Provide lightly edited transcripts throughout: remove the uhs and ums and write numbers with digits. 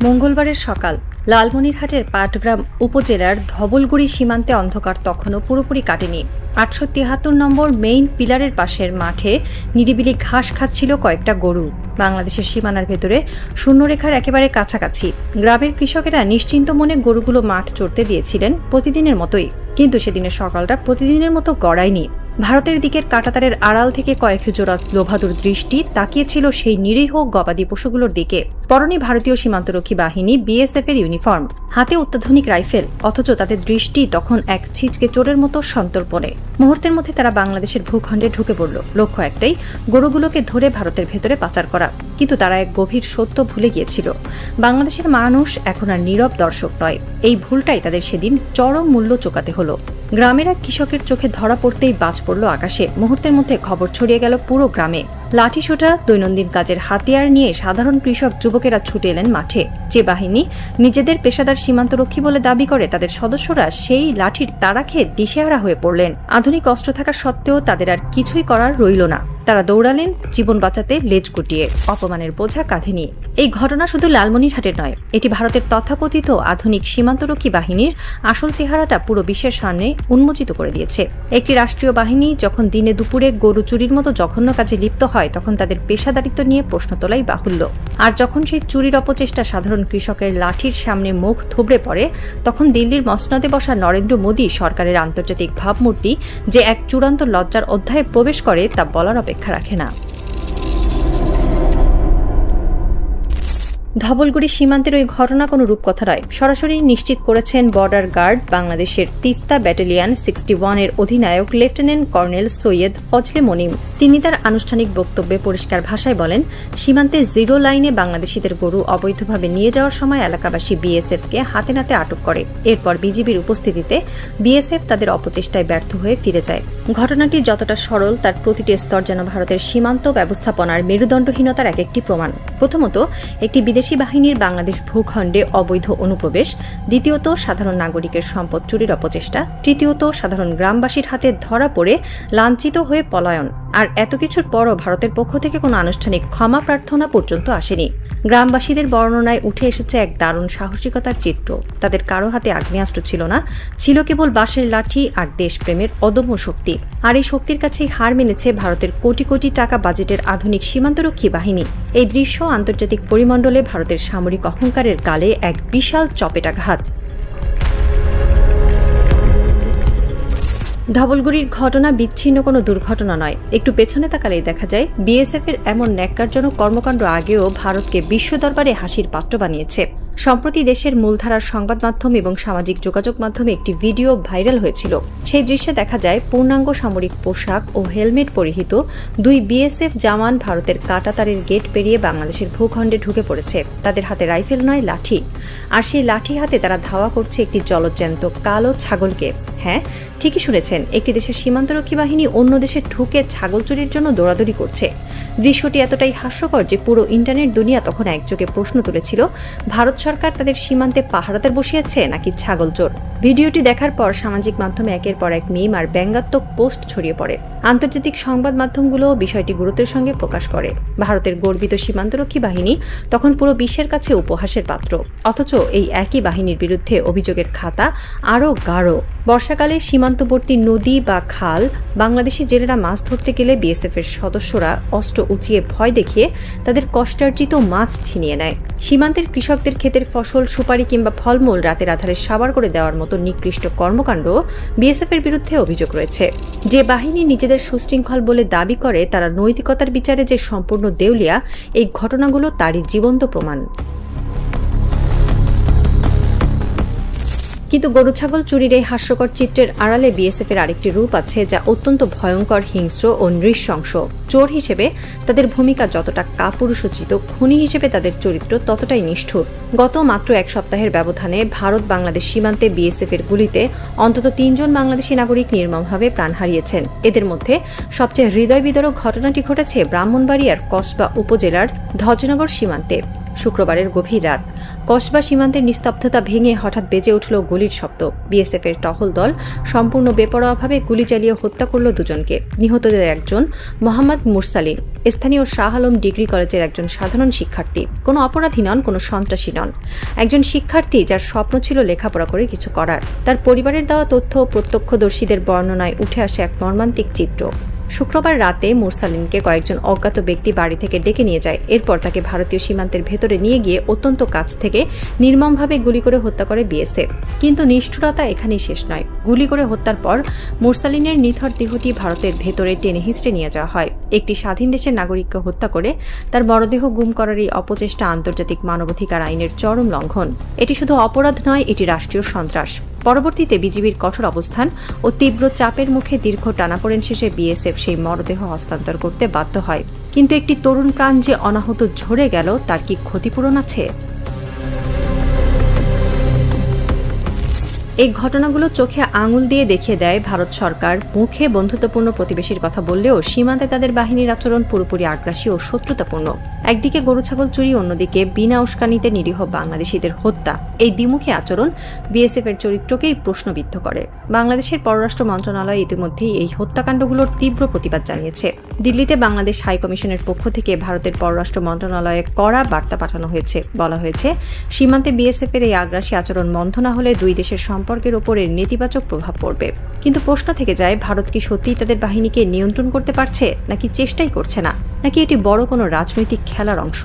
মঙ্গলবারের সকাল লালমনিরহাটের পাটগ্রাম উপজেলার ধবলগুড়ি সীমান্তে অন্ধকার তখনও পুরোপুরি কাটেনি। 873 নম্বর মেইন পিলারের পাশের মাঠে নিরিবিলি ঘাস খাচ্ছিল কয়েকটা গরু। বাংলাদেশের সীমানার ভেতরে শূন্যরেখার একেবারে কাছাকাছি গ্রামের কৃষকেরা নিশ্চিন্ত মনে গরুগুলো মাঠ চড়তে দিয়েছিলেন প্রতিদিনের মতোই। কিন্তু সেদিনের সকালটা প্রতিদিনের মতো গড়ায়নি। ভারতের দিকের কাঁটাতারের আড়াল থেকে কয়েক জোড়া লোভাদুর দৃষ্টি তাকিয়েছিল সেই নিরীহ গবাদি পশুগুলোর দিকে। পরনে ভারতীয় সীমান্তরক্ষী বাহিনী বিএসএফ এর ইউনিফর্ম, হাতে অত্যাধুনিক রাইফেল, অথচ তাদের দৃষ্টি তখন এক ছিচকে চোরের মতো সন্তর্পণে। মুহূর্তের মধ্যে তারা বাংলাদেশের ভূখণ্ডে ঢুকে পড়ল। লক্ষ্য একটাই, গরুগুলোকে ধরে ভারতের ভেতরে পাচার করা। কিন্তু তারা এক গভীর সত্য ভুলে গিয়েছিল, বাংলাদেশের মানুষ এখন আর নীরব দর্শক নয়। এই ভুলটাই তাদের সেদিন চরম মূল্য চোকাতে হলো। গ্রামের এক কৃষকের চোখে ধরা পড়তেই বাজ পড়ল আকাশে। মুহূর্তের মধ্যে খবর ছড়িয়ে গেল পুরো গ্রামে। লাঠিসোঁটা, দৈনন্দিন কাজের হাতিয়ার নিয়ে সাধারণ কৃষক যুবকেরা ছুটে এলেন মাঠে। যে বাহিনী নিজেদের পেশাদার সীমান্তরক্ষী বলে দাবি করে, তাদের সদস্যরা সেই লাঠির তাড়া খেয়ে দিশেহারা হয়ে পড়লেন। আধুনিক অস্ত্র থাকা সত্ত্বেও তাদের আর কিছুই করার রইল না। তারা দৌড়ালেন জীবন বাঁচাতে লেজ গুটিয়ে, অপমানের বোঝা কাঁধে নিয়ে। এই ঘটনা শুধু লালমনিরহাটের নয়, এটি ভারতের তথাকথিত আধুনিক সীমান্তরক্ষী বাহিনীর আসল চেহারাটা পুরো বিশ্বের সামনে উন্মোচিত করে দিয়েছে। একটি রাষ্ট্রীয় বাহিনী যখন দিনে দুপুরে গরু চুরির মতো জঘন্য কাজে লিপ্ত হয়, তখন তাদের পেশাদারিত্ব নিয়ে প্রশ্ন তোলাই বাহুল্য। আর যখন সেই চুরির অপচেষ্টা সাধারণ কৃষকের লাঠির সামনে মুখ থুবড়ে পড়ে, তখন দিল্লির মসনদে বসা নরেন্দ্র মোদী সরকারের আন্তর্জাতিক ভাবমূর্তি যে এক চূড়ান্ত লজ্জার অধ্যায়ে প্রবেশ করে, তা বলার অপেক্ষা রাখে না। ধবলগুড়ি সীমান্তের ওই ঘটনা কোনো রূপকথা নয়, সরাসরি নিশ্চিত করেছেন বর্ডার গার্ড বাংলাদেশের তিস্তা ব্যাটালিয়ন 61 এর অধিনায়ক লেফটেন্যান্ট কর্নেল সৈয়দ ফজলে মনিম। তিনি তার আনুষ্ঠানিক বক্তব্যে পরিষ্কার ভাষায় বলেন, সীমান্তে জিরো লাইনে বাংলাদেশিদের গরু অবৈধভাবে নিয়ে যাওয়ার সময় এলাকাবাসী বিএসএফকে হাতে নাতে আটক করে। এরপর বিজিবির উপস্থিতিতে বিএসএফ তাদের অপচেষ্টায় ব্যর্থ হয়ে ফিরে যায়। ঘটনাটি যতটা সরল, তার প্রতিটি স্তর যেন ভারতের সীমান্ত ব্যবস্থাপনার মেরুদণ্ডহীনতার এক একটি প্রমাণ। প্রথমত, একটি বিদেশি বাহিনীর বাংলাদেশ ভূখণ্ডে অবৈধ অনুপ্রবেশ। দ্বিতীয়ত, সাধারণ নাগরিকের সম্পদ চুরির অপচেষ্টা। তৃতীয়ত, সাধারণ গ্রামবাসীর হাতে ধরা পড়ে লাঞ্ছিত হয়ে পলায়ন। আর এত কিছুর পরও ভারতের পক্ষ থেকে কোনো আনুষ্ঠানিক ক্ষমা প্রার্থনা পর্যন্ত আসেনি। গ্রামবাসীদের বর্ণনায় উঠে এসেছে এক দারুণ সাহসিকতার চিত্র। তাদের কারো হাতে আগ্নেয়াস্ত্র ছিল না, ছিল কেবল বাঁশের লাঠি আর দেশপ্রেমের অদম্য শক্তি। আর এই শক্তির কাছেই হার মেনেছে ভারতের কোটি কোটি টাকা বাজেটের আধুনিক সীমান্তরক্ষী বাহিনী। এই দৃশ্য আন্তর্জাতিক পরিমণ্ডলে ভারতের সামরিক অহংকারের গালে এক বিশাল চপেটাঘাত। ধবলগুড়ির ঘটনা বিচ্ছিন্ন কোনো দুর্ঘটনা নয়। একটু পেছনে তাকালেই দেখা যায়, বিএসএফ এর এমন ন্যাক্কারজনক কর্মকাণ্ড আগেও ভারতকে বিশ্ব দরবারে হাসির পাত্র বানিয়েছে। সম্প্রতি দেশের মূলধারার সংবাদ মাধ্যম এবং সামাজিক যোগাযোগ মাধ্যমে একটি ভিডিও ভাইরাল হয়েছিল। সেই দৃশ্যে দেখা যায়, পূর্ণাঙ্গ সামরিক পোশাক ও হেলমেট পরিহিত দুই বিএসএফ জওয়ান ভারতের কাঁটাতারের গেট পেরিয়ে বাংলাদেশের ভূখণ্ডে ঢুকে পড়েছে। তাদের হাতে রাইফেল নয়, লাঠি। আর সেই লাঠি হাতে তারা ধাওয়া করছে একটি জলজ্যান্ত কালো ছাগলকে। হ্যাঁ, ঠিকই শুনেছেন, একটি দেশের সীমান্তরক্ষী বাহিনী অন্য দেশে ঢুকে ছাগল চুরির জন্য দৌড়াদৌড়ি করছে। দৃশ্যটি এতটাই হাস্যকর যে পুরো ইন্টারনেট দুনিয়া তখন একযোগে প্রশ্ন তুলেছিল, ভারত সরকার তাদের সীমান্তে পাহারাদার বসিয়েছে নাকি ছাগল চোর। ভিডিওটি দেখার পর সামাজিক মাধ্যমে একের পর এক মিম আর ব্যঙ্গাত্মক পোস্ট ছড়িয়ে পড়ে। আন্তর্জাতিক সংবাদ মাধ্যমগুলো বিষয়টি গুরুত্বের সঙ্গে প্রকাশ করে। ভারতের গর্বিত সীমান্তরক্ষী বাহিনী তখন পুরো বিশ্বের কাছে উপহাসের পাত্র। অথচ এই একই বাহিনীর বিরুদ্ধে অভিযোগের খাতা আরও গাঢ়। বর্ষাকালে সীমান্তবর্তী নদী বা খাল বাংলাদেশি জেলেরা মাছ ধরতে গেলে বিএসএফ এর সদস্যরা অস্ত্র উঁচিয়ে ভয় দেখিয়ে তাদের কষ্টার্জিত মাছ ছিনিয়ে নেয়। সীমান্তের কৃষকদের ক্ষেতের ফসল, সুপারি কিংবা ফলমূল রাতের আধারে সাবার করে দেওয়ার মতো নিকৃষ্ট কর্মকাণ্ড বিএসএফ এর বিরুদ্ধে অভিযোগ রয়েছে। যে বাহিনী নিজেদের সুশৃঙ্খল বলে দাবি করে, তারা নৈতিকতার বিচারে যে সম্পূর্ণ দেউলিয়া, এই ঘটনাগুলো তারই জীবন্ত প্রমাণ। কিন্তু গরু ছাগল চুরির এই হাস্যকর চিত্রের আড়ালে বিএসএফ এর আরেকটি রূপ আছে, যা অত্যন্ত ভয়ঙ্কর, হিংস্র ও নৃশংস। চোর হিসেবে তাদের ভূমিকা যতটা কাপুরুষোচিত, খুনি হিসেবে তাদের চরিত্র ততটাই নিষ্ঠুর। গত মাত্র এক সপ্তাহের ব্যবধানে ভারত বাংলাদেশ সীমান্তে বিএসএফ এর গুলিতে অন্তত 3 জন বাংলাদেশি নাগরিক নির্মমভাবে প্রাণ হারিয়েছেন। এদের মধ্যে সবচেয়ে হৃদয় বিদারক ঘটনাটি ঘটেছে ব্রাহ্মণবাড়িয়ার কসবা উপজেলার ধ্বজনগর সীমান্তে। শুক্রবারের গভীর রাত কসবা সীমান্তের নিস্তব্ধতা ভেঙে হঠাৎ বেজে উঠল গুলির শব্দ। বিএসএফের টহল দল সম্পূর্ণ বেপরোয়াভাবে গুলি চালিয়ে হত্যা করল দুজনকে। নিহতদের একজন মোহাম্মদ মুরসালিন, স্থানীয় শাহ আলম ডিগ্রি কলেজের একজন সাধারণ শিক্ষার্থী। কোনো অপরাধী নন, কোনো সন্ত্রাসী নন, একজন শিক্ষার্থী যার স্বপ্ন ছিল লেখাপড়া করে কিছু করার। তার পরিবারের দেওয়া তথ্য ও প্রত্যক্ষদর্শীদের বর্ণনায় উঠে আসে এক মর্মান্তিক চিত্র। শুক্রবার রাতে মুরসালিনকে কয়েকজন অজ্ঞাত ব্যক্তি বাড়ি থেকে ডেকে নিয়ে যায়। এরপর তাকে ভারতীয় সীমান্তের ভেতরে নিয়ে গিয়ে অত্যন্ত কাছ থেকে নির্মমভাবে গুলি করে হত্যা করে বিএসএফ। কিন্তু নিষ্ঠুরতা এখানেই শেষ নয়। গুলি করে হত্যার পর মুরসালিনের নিথর দেহটি ভারতের ভেতরে টেনে হিঁচড়ে নিয়ে যাওয়া হয়। একটি স্বাধীন দেশের নাগরিককে হত্যা করে তার মরদেহ গুম করার এই অপচেষ্টা আন্তর্জাতিক মানবাধিকার আইনের চরম লঙ্ঘন। এটি শুধু অপরাধ নয়, এটি রাষ্ট্রীয় সন্ত্রাস। পরবর্তীতে বিজিবির কঠোর অবস্থান ও তীব্র চাপের মুখে দীর্ঘ টানাপোড়েন শেষে বিএসএফ সেই মরদেহ হস্তান্তর করতে বাধ্য হয়। কিন্তু একটি তরুণ প্রাণ যে অনাহত ঝরে গেল, তার কি ক্ষতিপূরণ আছে? এই ঘটনাগুলো চোখে আঙুল দিয়ে দেখিয়ে দেয় ভারত সরকার মুখে বন্ধুত্বপূর্ণ প্রতিবেশীর কথা বললেও সীমান্তে তাদের বাহিনীর আচরণ পুরোপুরি আগ্রাসী ও শত্রুতাপূর্ণ। একদিকে গরু ছাগল চুরি, অন্যদিকে বিনা উস্কানিতে নিরীহ বাংলাদেশিদের হত্যা। এই দ্বিমুখী আচরণ বিএসএফ এর চরিত্রকেই প্রশ্নবিদ্ধ করে। বাংলাদেশের পররাষ্ট্র মন্ত্রণালয় ইতিমধ্যেই এই হত্যাকাণ্ডগুলোর তীব্র প্রতিবাদ জানিয়েছে। দিল্লিতে বাংলাদেশ হাই কমিশনের পক্ষ থেকে ভারতের পররাষ্ট্র মন্ত্রণালয়ে কড়া বার্তা পাঠানো হয়েছে। বলা হয়েছে, সীমান্তে বিএসএফ এর এই আগ্রাসী আচরণ বন্ধ না হলে দুই দেশের সম্পর্কের ওপর এর নেতিবাচক প্রভাব পড়বে। কিন্তু প্রশ্ন থেকে যায়, ভারত কি সত্যিই তাদের বাহিনীকে নিয়ন্ত্রণ করতে পারছে, নাকি চেষ্টাই করছে না, নাকি এটি বড় কোনো রাজনৈতিক খেলার অংশ?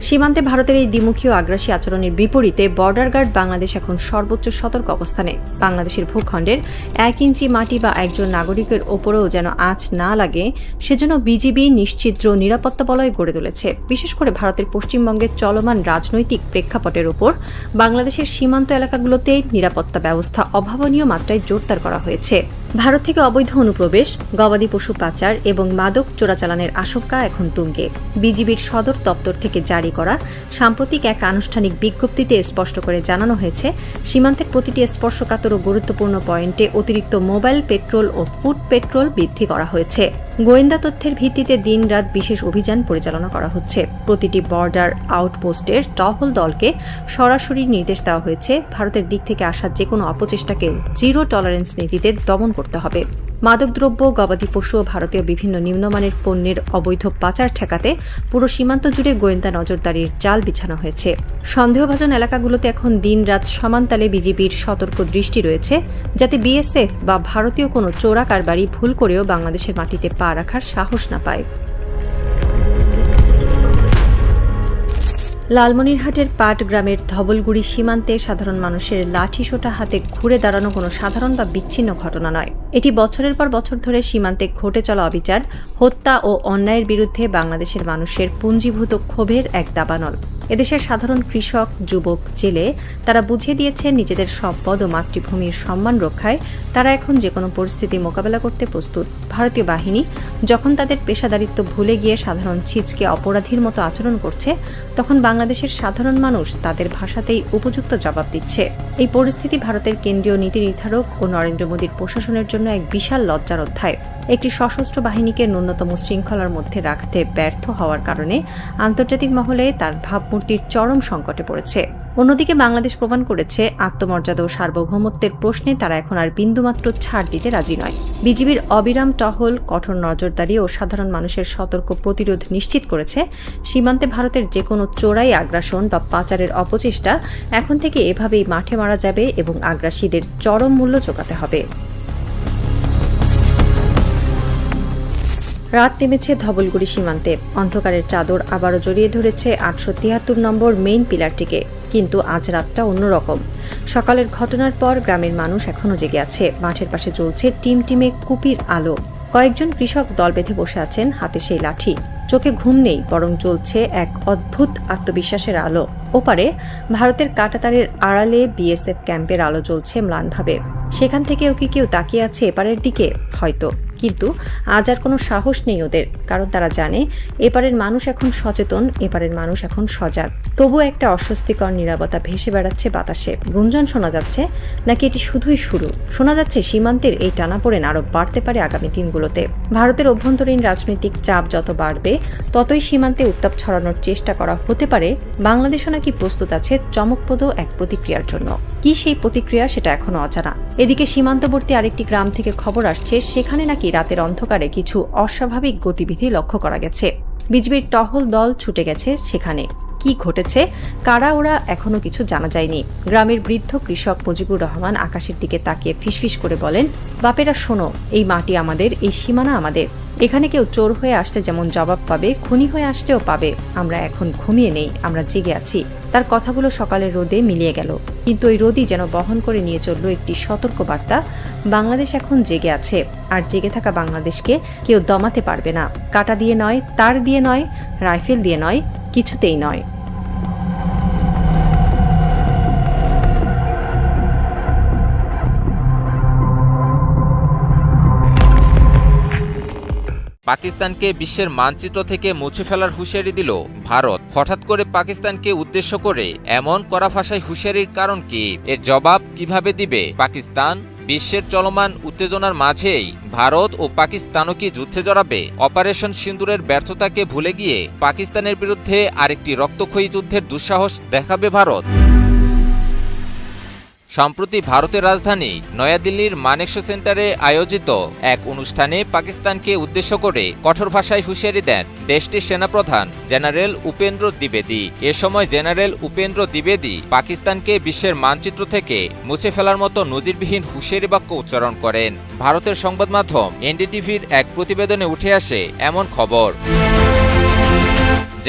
সীমান্তে ভারতের এই দ্বিমুখী ও আগ্রাসী আচরণের বিপরীতে বর্ডার গার্ড বাংলাদেশ এখন সর্বোচ্চ সতর্ক অবস্থানে। বাংলাদেশের ভূখণ্ডের 1 ইঞ্চি মাটি বা একজন নাগরিকের ওপরেও যেন আঁচ না লাগে, সেজন্য বিজিবি নিশ্ছিদ্র নিরাপত্তা বলয় গড়ে তুলেছে। বিশেষ করে ভারতের পশ্চিমবঙ্গের চলমান রাজনৈতিক প্রেক্ষাপটের ওপর বাংলাদেশের সীমান্ত এলাকাগুলোতে নিরাপত্তা ব্যবস্থা অভাবনীয় মাত্রায় জোরদার করা হয়েছে। ভারত থেকে অবৈধ অনুপ্রবেশ, গবাদি পশু পাচার এবং মাদক চোরাচালানের আশঙ্কা এখন তুঙ্গে। বিজিবির সদর দপ্তর থেকে জারি করা সাম্প্রতিক এক আনুষ্ঠানিক বিজ্ঞপ্তিতে স্পষ্ট করে জানানো হয়েছে, সীমান্তের প্রতিটি স্পর্শকাতর ও গুরুত্বপূর্ণ পয়েন্টে অতিরিক্ত মোবাইল পেট্রোল ও ফুড পেট্রোল বৃদ্ধি করা হয়েছে। গোয়েন্দা তথ্যের ভিত্তিতে দিনরাত বিশেষ অভিযান পরিচালনা করা হচ্ছে। প্রতিটি বর্ডার আউটপোস্টের টহল দলকে সরাসরি নির্দেশ দেওয়া হয়েছে, ভারতের দিক থেকে আসা যে কোনো অপচেষ্টাকে জিরো টলারেন্স নীতিতে দমন করতে হবে। মাদকদ্রব্য, গবাদি পশু ও ভারতীয় বিভিন্ন নিম্নমানের পণ্যের অবৈধ পাচার ঠেকাতে পুরো সীমান্ত জুড়ে গোয়েন্দা নজরদারির জাল বিছানো হয়েছে। সন্দেহভাজন এলাকাগুলোতে এখন দিনরাত সমানতালে বিজিবির সতর্ক দৃষ্টি রয়েছে, যাতে বিএসএফ বা ভারতীয় কোনো চোরা কারবারি ভুল করেও বাংলাদেশের মাটিতে পা রাখার সাহস না পায়। লালমনিরহাটের পাটগ্রামের ধবলগুড়ি সীমান্তে সাধারণ মানুষের লাঠিসোঁটা হাতে ঘুরে দাঁড়ানো কোনো সাধারণ বা বিচ্ছিন্ন ঘটনা নয়। এটি বছরের পর বছর ধরে সীমান্তে ঘটে চলা অবিচার, হত্যা ও অন্যায়ের বিরুদ্ধে বাংলাদেশের মানুষের পুঞ্জীভূত ক্ষোভের এক দাবানল। এদেশের সাধারণ কৃষক, যুবক, জেলে তারা বুঝিয়ে দিয়েছেন, নিজেদের সম্পদ ও মাতৃভূমির সম্মান রক্ষায় তারা এখন যে কোনো পরিস্থিতি মোকাবেলা করতে প্রস্তুত। ভারতীয় বাহিনী যখন তাদের পেশাদারিত্ব ভুলে গিয়ে সাধারণ ছিচকে অপরাধীর মতো আচরণ করছে, তখন বাংলাদেশের সাধারণ মানুষ তাদের ভাষাতেই উপযুক্ত জবাব দিচ্ছে। এই পরিস্থিতি ভারতের কেন্দ্রীয় নীতি নির্ধারক ও নরেন্দ্র মোদীর প্রশাসনের জন্য এক বিশাল লজ্জার অধ্যায়। একটি সশস্ত্র বাহিনীকে ন্যূনতম শৃঙ্খলার মধ্যে রাখতে ব্যর্থ হওয়ার কারণে আন্তর্জাতিক মহলে তার ভাবমূর্তির চরম সংকটে পড়েছে। অন্যদিকে বাংলাদেশ প্রমাণ করেছে, আত্মমর্যাদা ও সার্বভৌমত্বের প্রশ্নে তারা এখন আর বিন্দুমাত্র ছাড় দিতে রাজি নয়। বিজিবির অবিরাম টহল, কঠোর নজরদারি ও সাধারণ মানুষের সতর্ক প্রতিরোধ নিশ্চিত করেছে, সীমান্তে ভারতের যে কোনো চোরাই আগ্রাসন বা পাচারের অপচেষ্টা এখন থেকে এভাবেই মাঠে মারা যাবে এবং আগ্রাসীদের চরম মূল্য চোকাতে হবে। রাত নেমেছে ধবলগুড়ি সীমান্তে। অন্ধকারের চাদর আবারও জড়িয়ে ধরেছে 873 নম্বর মেইন পিলারটিকে। কিন্তু আজ রাতটা অন্যরকম। সকালের ঘটনার পর গ্রামের মানুষ এখনও জেগে আছে। মাঠের পাশে জ্বলছে টিমটিমে কুপির আলো। কয়েকজন কৃষক দল বেঁধে বসে আছেন, হাতে সেই লাঠি। চোখে ঘুম নেই, বরং জ্বলছে এক অদ্ভুত আত্মবিশ্বাসের আলো। ওপারে ভারতের কাঁটাতারের আড়ালে বিএসএফ ক্যাম্পের আলো জ্বলছে ম্লানভাবে। সেখান থেকেও কি কেউ তাকিয়ে আছে এপারের দিকে? হয়তো, কিন্তু আজ আর কোনো সাহস নেই ওদের, কারণ তারা জানে এপারের মানুষ এখন সচেতন, এপারের মানুষ এখন সজাগ। তবুও একটা অস্বস্তিকর নীরবতা ভেসে বেড়াচ্ছে বাতাসে। গুঞ্জন শোনা যাচ্ছে, নাকি এটি শুধুই শুরু? শোনা যাচ্ছে সীমান্তের এই টানাপোড়েন আরও বাড়তে পারে আগামী দিনগুলোতে। ভারতের অভ্যন্তরীণ রাজনৈতিক চাপ যত বাড়বে, ততই সীমান্তে উত্তাপ ছড়ানোর চেষ্টা করা হতে পারে। বাংলাদেশও নাকি প্রস্তুত আছে চমকপ্রদ এক প্রতিক্রিয়ার জন্য। কি সেই প্রতিক্রিয়া, সেটা এখনো অজানা। এদিকে সীমান্তবর্তী আরেকটি গ্রাম থেকে খবর আসছে, সেখানে নাকি রাতের অন্ধকারে কিছু অস্বাভাবিক গতিবিধি লক্ষ্য করা গেছে। বিজিবির টহল দল ছুটে গেছে সেখানে। কি ঘটেছে, কারা ওরা, এখনো কিছু জানা যায়নি। গ্রামের বৃদ্ধ কৃষক মুজিবুর রহমান আকাশের দিকে তাকিয়ে ফিসফিস করে বলেন, বাপেরা শোনো, এই মাটি আমাদের, এই সীমানা আমাদের। এখানে কেউ চোর হয়ে আসলে যেমন জবাব পাবে, খুনি হয়ে আসলেও পাবে। আমরা এখন ঘুমিয়ে নেই, আমরা জেগে আছি। তার কথাগুলো সকালের রোদে মিলিয়ে গেল, কিন্তু ওই রোদই যেন বহন করে নিয়ে চলল একটি সতর্ক বার্তা। বাংলাদেশ এখন জেগে আছে, আর জেগে থাকা বাংলাদেশকে কেউ দমাতে পারবে না। কাঁটা দিয়ে নয়, তার দিয়ে নয়, রাইফেল দিয়ে নয়, কিছুতেই নয়। পাকিস্তানকে বিশ্বের মানচিত্র থেকে মুছে ফেলার হুঁশিয়ারি দিল ভারত। হঠাৎ করে পাকিস্তানকে উদ্দেশ্য করে এমন কড়া ভাষায় হুঁশিয়ারির কারণ কি? এর জবাব কিভাবে দিবে পাকিস্তান? বিশ্বের চলমান উত্তেজনার মাঝেই ভারত ও পাকিস্তানও কি যুদ্ধে জড়াবে? অপারেশন সিন্দুরের ব্যর্থতাকে ভুলে গিয়ে পাকিস্তানের বিরুদ্ধে আরেকটি রক্তক্ষয়ী যুদ্ধের দুঃসাহস দেখাবে ভারত? সম্প্রতি ভারতের রাজধানী নয়াদিল্লির মানেকশো সেন্টারে আয়োজিত এক অনুষ্ঠানে পাকিস্তানকে উদ্দেশ্য করে কঠোর ভাষায় হুঁশিয়ারি দেন দেশটির সেনাপ্রধান জেনারেল উপেন্দ্র দ্বিবেদী। এ সময় জেনারেল উপেন্দ্র দ্বিবেদী পাকিস্তানকে বিশ্বের মানচিত্র থেকে মুছে ফেলার মতো নজিরবিহীন হুঁশিয়ারি বাক্য উচ্চারণ করেন। ভারতের সংবাদ মাধ্যম এনডিটিভির এক প্রতিবেদনে উঠে আসে এমন খবর।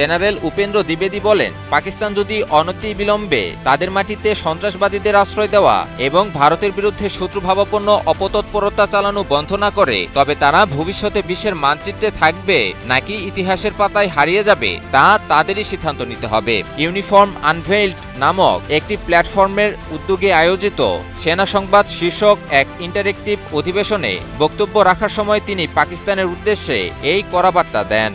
জেনারেল উপেন্দ্র দ্বিবেদী বলেন, পাকিস্তান যদি অনতিবিলম্বে তাদের মাটিতে সন্ত্রাসবাদীদের আশ্রয় দেওয়া এবং ভারতের বিরুদ্ধে শত্রুভাবাপন্ন অপতৎপরতা চালানো বন্ধ না করে, তবে তারা ভবিষ্যতে বিশ্বের মানচিত্রে থাকবে নাকি ইতিহাসের পাতায় হারিয়ে যাবে তা তাদেরই সিদ্ধান্ত নিতে হবে। ইউনিফর্ম আনভেইলড নামক একটি প্ল্যাটফর্মের উদ্যোগে আয়োজিত সেনা সংবাদ শীর্ষক এক ইন্টারেক্টিভ অধিবেশনে বক্তব্য রাখার সময় তিনি পাকিস্তানের উদ্দেশ্যে এই কড়া বার্তা দেন।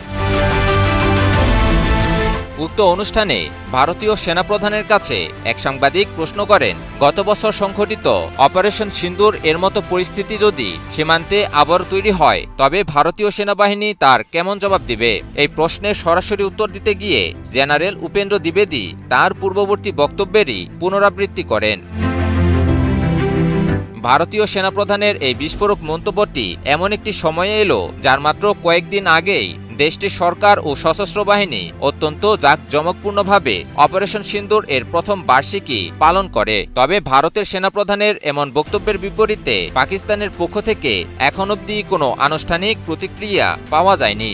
উক্ত অনুষ্ঠানে ভারতীয় সেনাপ্রধানের কাছে এক সাংবাদিক প্রশ্ন করেন, গত বছর সংঘটিত অপারেশন সিন্দুর এর মতো পরিস্থিতি যদি সীমান্তে আবার তৈরি হয়, তবে ভারতীয় সেনাবাহিনী তার কেমন জবাব দিবে? এই প্রশ্নের সরাসরি উত্তর দিতে গিয়ে জেনারেল উপেন্দ্র দ্বিবেদী তার পূর্ববর্তী বক্তব্যেরই পুনরাবৃত্তি করেন। ভারতীয় সেনাপ্রধানের এই বিস্ফোরক মন্তব্যটি এমন একটি সময়ে এলো যার মাত্র কয়েকদিন আগেই দেশটির সরকার ও সশস্ত্র বাহিনী অত্যন্ত জাঁকজমকপূর্ণভাবে অপারেশন সিন্দুর এর প্রথম বার্ষিকী পালন করে। তবে ভারতের সেনাপ্রধানের এমন বক্তব্যের বিপরীতে পাকিস্তানের পক্ষ থেকে এখন অবধি কোনো আনুষ্ঠানিক প্রতিক্রিয়া পাওয়া যায়নি।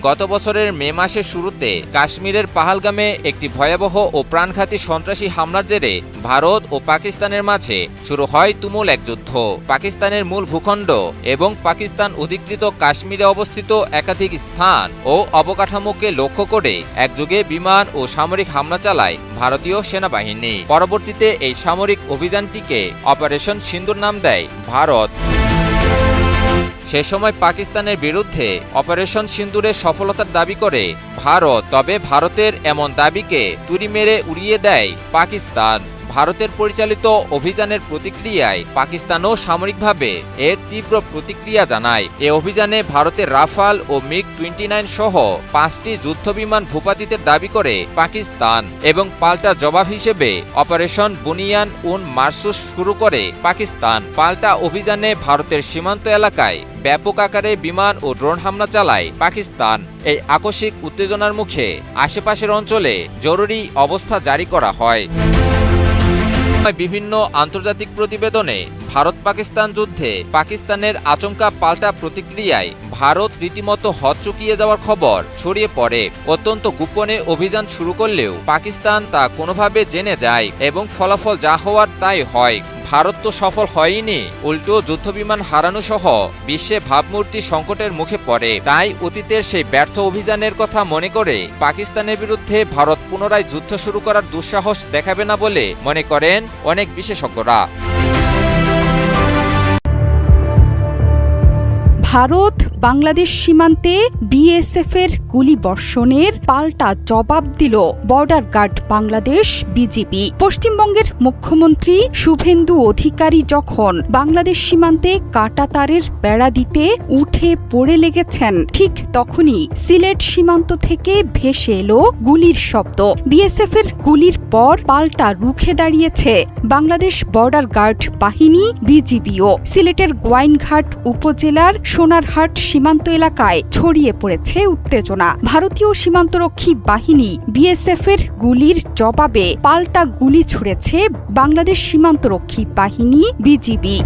গত বছরের মে মাসের শুরুতে কাশ্মীরের পাহালগামে একটি ভয়াবহ ও প্রাণঘাতী সন্ত্রাসী হামলার জেরে ভারত ও পাকিস্তানের মাঝে শুরু হয় তুমুল এক যুদ্ধ। পাকিস্তানের মূল ভূখণ্ড এবং পাকিস্তান অধিকৃত কাশ্মীরে অবস্থিত একাধিক স্থান ও অবকাঠামোকে লক্ষ্য করে একযোগে বিমান ও সামরিক হামলা চালায় ভারতীয় সেনাবাহিনী। পরবর্তীতে এই সামরিক অভিযানটিকে অপারেশন সিন্দুর নাম দেয় ভারত। সে সময় পাকিস্তানের বিরুদ্ধে অপারেশন সিন্দুরের সফলতার দাবি করে ভারত। তবে ভারতের এমন দাবিকে তুড়ি মেরে উড়িয়ে দেয় পাকিস্তান। ভারতের পরিচালিত অভিযানের প্রতিক্রিয়ায় পাকিস্তানও সামরিকভাবে এর তীব্র প্রতিক্রিয়া জানায়। এ অভিযানে ভারতের রাফাল ও মিগ-29 সহ 5টি যুদ্ধবিমান ভূপাতিতের দাবি করে পাকিস্তান এবং পাল্টা জবাব হিসেবে অপারেশন বুনিয়ান উন মারসুস শুরু করে পাকিস্তান। পাল্টা অভিযানে ভারতের সীমান্ত এলাকায় ব্যাপক আকারে বিমান ও ড্রোন হামলা চালায় পাকিস্তান। এই আকস্মিক উত্তেজনার মুখে আশেপাশের অঞ্চলে জরুরি অবস্থা জারি করা হয়। বিভিন্ন আন্তর্জাতিক প্রতিবেদনে ভারত পাকিস্তান যুদ্ধে পাকিস্তানের আচমকা পাল্টা প্রতিক্রিয়ায় ভারত রীতিমতো হকচকিয়ে যাওয়ার খবর ছড়িয়ে পড়ে। অত্যন্ত গোপনে অভিযান শুরু করলেও পাকিস্তান তা কোনোভাবে জেনে যায় এবং ফলাফল যা হওয়ার তাই হয়। ভারত তো সফল হয়নি, উল্টো যুদ্ধবিমান হারানো সহ বিশ্বে ভাবমূর্তি সংকটের মুখে পড়ে। তাই অতীতের সেই ব্যর্থ অভিযানের কথা মনে করে পাকিস্তানের বিরুদ্ধে ভারত পুনরায় যুদ্ধ শুরু করার দুঃসাহস দেখাবে না বলে মনে করেন অনেক বিশেষজ্ঞরা। ভারত বাংলাদেশ সীমান্তে বিএসএফের গুলিবর্ষণের পাল্টা জবাব দিল বর্ডার গার্ড বাংলাদেশ বিজিবি। পশ্চিমবঙ্গের মুখ্যমন্ত্রী শুভেন্দু অধিকারী যখন বাংলাদেশ সীমান্তে কাঁটাতারের বেড়া দিতে উঠে পড়ে লেগেছেন, ঠিক তখনই সিলেট সীমান্ত থেকে ভেসে এলো গুলির শব্দ। বিএসএফের গুলির পর পাল্টা রুখে দাঁড়িয়েছে বাংলাদেশ বর্ডার গার্ড বাহিনী বিজিবিও। সিলেটের গোয়াইনঘাট উপজেলার সোনারহাট সীমান্ত এলাকায় ছড়িয়ে পড়েছে উত্তেজনা। ভারতীয় সীমান্তরক্ষী বাহিনী বিএসএফের গুলির জবাবে পাল্টা গুলি ছুড়েছে বাংলাদেশ সীমান্তরক্ষী বাহিনী বিজিবি।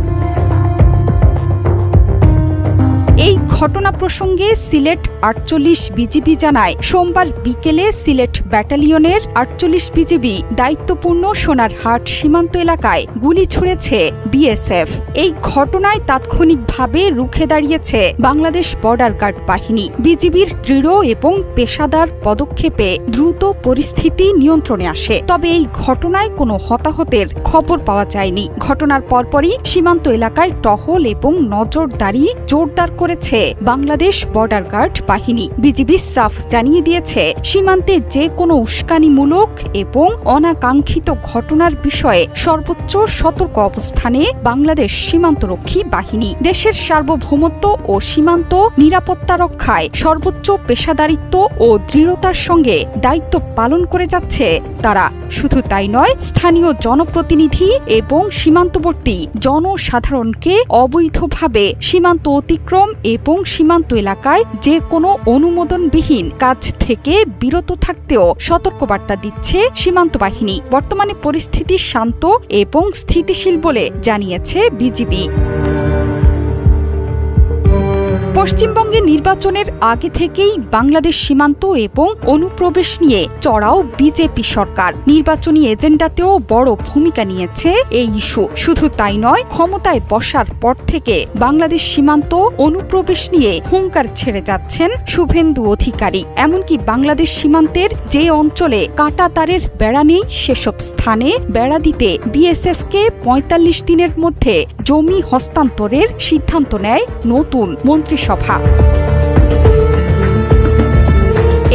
এই ঘটনা প্রসঙ্গে সিলেট ৪৮ বিজিবি জানায়, সোমবার বিকেলে সিলেট ব্যাটালিয়নের ৪৮ বিজিবি দায়িত্বপূর্ণ সোনারহাট সীমান্ত এলাকায় গুলি ছুড়েছে বিএসএফ। এই ঘটনায় তাৎক্ষণিকভাবে রুখে দাঁড়িয়েছে বাংলাদেশ বর্ডার গার্ড বাহিনী। বিজিবির দৃঢ় এবং পেশাদার পদক্ষেপে দ্রুত পরিস্থিতি নিয়ন্ত্রণে আসে। তবে এই ঘটনায় কোনো হতাহতের খবর পাওয়া যায়নি। ঘটনার পরপরই সীমান্ত এলাকায় টহল এবং নজরদারি জোরদার করেছে বাংলাদেশ বর্ডার গার্ড বাহিনী। বিজিবি সাফ জানিয়ে দিয়েছে, সীমান্তে যে কোনো উস্কানিমূলক এবং অনাকাঙ্ক্ষিত ঘটনার বিষয়ে সর্বোচ্চ সতর্ক অবস্থানে বাংলাদেশ সীমান্তরক্ষী বাহিনী। দেশের সার্বভৌমত্ব ও সীমান্ত নিরাপত্তা রক্ষায় সর্বোচ্চ পেশাদারিত্ব ও দৃঢ়তার সঙ্গে দায়িত্ব পালন করে যাচ্ছে তারা। শুধু তাই নয়, স্থানীয় জনপ্রতিনিধি এবং সীমান্তবর্তী জনসাধারণকে অবৈধভাবে সীমান্ত অতিক্রম এবং সীমান্ত এলাকায় যে কোনো অনুমোদনবিহীন কাজ থেকে বিরত থাকতেও সতর্কবার্তা দিচ্ছে সীমান্ত বাহিনী। বর্তমানে পরিস্থিতি শান্ত এবং স্থিতিশীল বলে জানিয়েছে বিজিবি। পশ্চিমবঙ্গে নির্বাচনের আগে থেকেই বাংলাদেশ সীমান্ত এবং অনুপ্রবেশ নিয়ে চড়াও বিজেপি সরকার। নির্বাচনী এজেন্ডাতেও বড় ভূমিকা নিয়েছে এই ইস্যু। শুধু তাই নয়, ক্ষমতায় বসার পর থেকে বাংলাদেশ সীমান্ত অনুপ্রবেশ নিয়ে হুঙ্কার ছেড়ে যাচ্ছেন শুভেন্দু অধিকারী। এমনকি বাংলাদেশ সীমান্তের যে অঞ্চলে কাঁটাতারের বেড়া নেই, সেসব স্থানে বেড়া দিতে বিএসএফকে ৪৫ দিনের মধ্যে জমি হস্তান্তরের সিদ্ধান্ত নেয় নতুন মন্ত্রিসভা।